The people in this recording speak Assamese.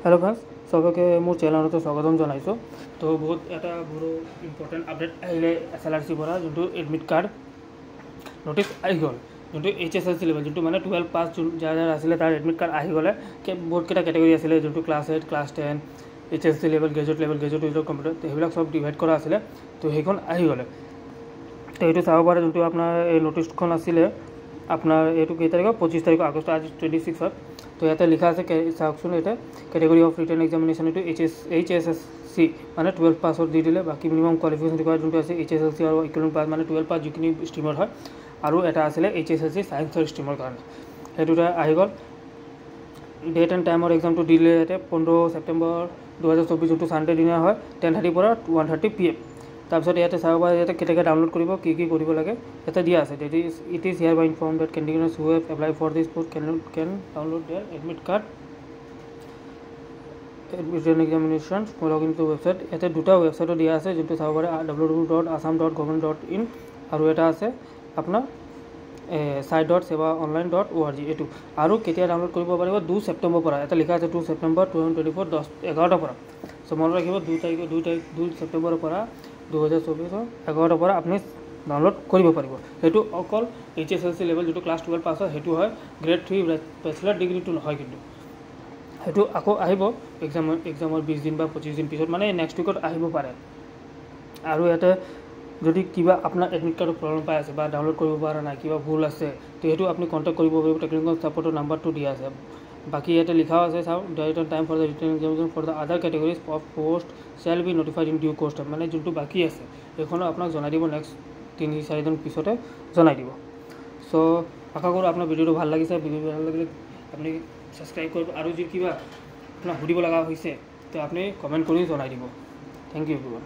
हेलो फ्रेंड्स सबके मोर चैनलते स्वागतम जानाइছো तो बहुत এটা বড় ইম্পর্টেন্ট আপডেট আহিলে এসএলআরসি পৰা যোনটো এডমিট কাৰ্ড নোটিছ আহি গ'ল যোনটো এইচএসএলসি লেভেল যোনটো মানে 12 পাস যাৰ আছিল তাৰ এডমিট কাৰ্ড আহি গ'লে বহুত কেটা ক্যাটাগৰী আছিল যোনটো class 8 class 10 HSLC level graduate with computer সেইবিলাক সব ডিভাইড কৰা আছিল তো সেইখন আহি গ'লে তো এইটো চাব পাৰে যোনটো আপোনাৰ এই নোটিছখন আছিল আপনার এইটো কেই তারিখ 25 তারিখ আগস্ট आज 26 হয় তো ইয়াতে লিখা আছে চাওকচোন এটা ক্যাটাগরি অফ রিটেন এক্সামিনেশন এটো এইচএসএসসি মানে 12 পাসৰ দি দিলে বাকি মিনিমাম কোৱালিফিকেশন ৰিকোয়াৰ্ড যোনটো আছে এইচএসএলসি আৰু ইকুইভ্যালেন্ট পাস মানে 12 পাস যিখিনি ষ্ট্ৰীমৰ হয় আৰু এটা আছিল এইচএসএলসি সায়েন্সৰ ষ্ট্ৰীমৰ কাৰণে হেতুটা আহি গ'ল ডেট এন্ড টাইমৰ এক্সামটো দিলে ইয়াতে 15 সেপ্টেম্বৰ 2024 যোনটো সানডে দিনা হয় 10:30 পৰা 1:30 PM তাৰপিছত ইয়াতে চাব পাৰে ইয়াতে কেনেকৈ ডাউনলোড কৰিব কি কৰিব লাগে এটা দিয়া আছে it is here by inform that candidates who have apply for this post can download there admit card written examination log in to website ইয়াতে দুটা ওয়েবসাইটও দিয়া আছে যোনটো চাব পাৰে www.assam.government.in আৰু এটা আছে আপোনাৰ site.sevaonline.org এটো আৰু কেতিয়া ডাউনলোড কৰিব পাৰিব 2 সেপ্টেম্বৰ পৰা এটা লিখা আছে 2 সেপ্টেম্বৰ 2024 10:11 পৰা সো মনত ৰাখিব 2 সেপ্টেম্বৰৰ পৰা 2024 11 পৰা আপনি ডাউনলোড কৰিব পাৰিব হেতু অকল এইচএসএলসি লেভেল যেটো ক্লাস 12 পাস হয় হেতু হয় গ্ৰেড 3 ব্যাচেলাৰ ডিগ্ৰি টু নহয় কিন্তু হেতু আকৌ আহিব এক্সামৰ 20 দিন বা 25 দিন পিছত মানে নেক্সট উইকত আহিব পাৰে আৰু এটা যদি কিবা আপোনাৰ এডমিট কাৰ্ডৰ প্ৰবলেম পাই আছে বা ডাউনলোড কৰিব পৰা নাই কিবা ভুল আছে তো হেতু আপনি কন্টাক্ট কৰিব পাৰিব টেকনিক্যাল সাপোৰ্টৰ নাম্বাৰটো দিয়া আছে বাকি ইয়াতে লিখা আছে চাও date and time for the written examination for the other categories of post shall be notified in due course মানে যোনটো বাকি আছে এখনো আপোনাক জনাই দিব নেক্সট 3-4 দিন পিছতে জনাই দিব সো আশা কৰো আপোনাৰ ভিডিওটো ভাল লাগিছে ভিডিও ভাল লাগিলে আপনি সাবস্ক্ৰাইব কৰিব আৰু যদি কিবা আপোনাৰ সুধিব লগা হৈছে তো আপনি কমেন্ট কৰি জনাই দিব থ্যাংক ইউ এভৰিওয়ান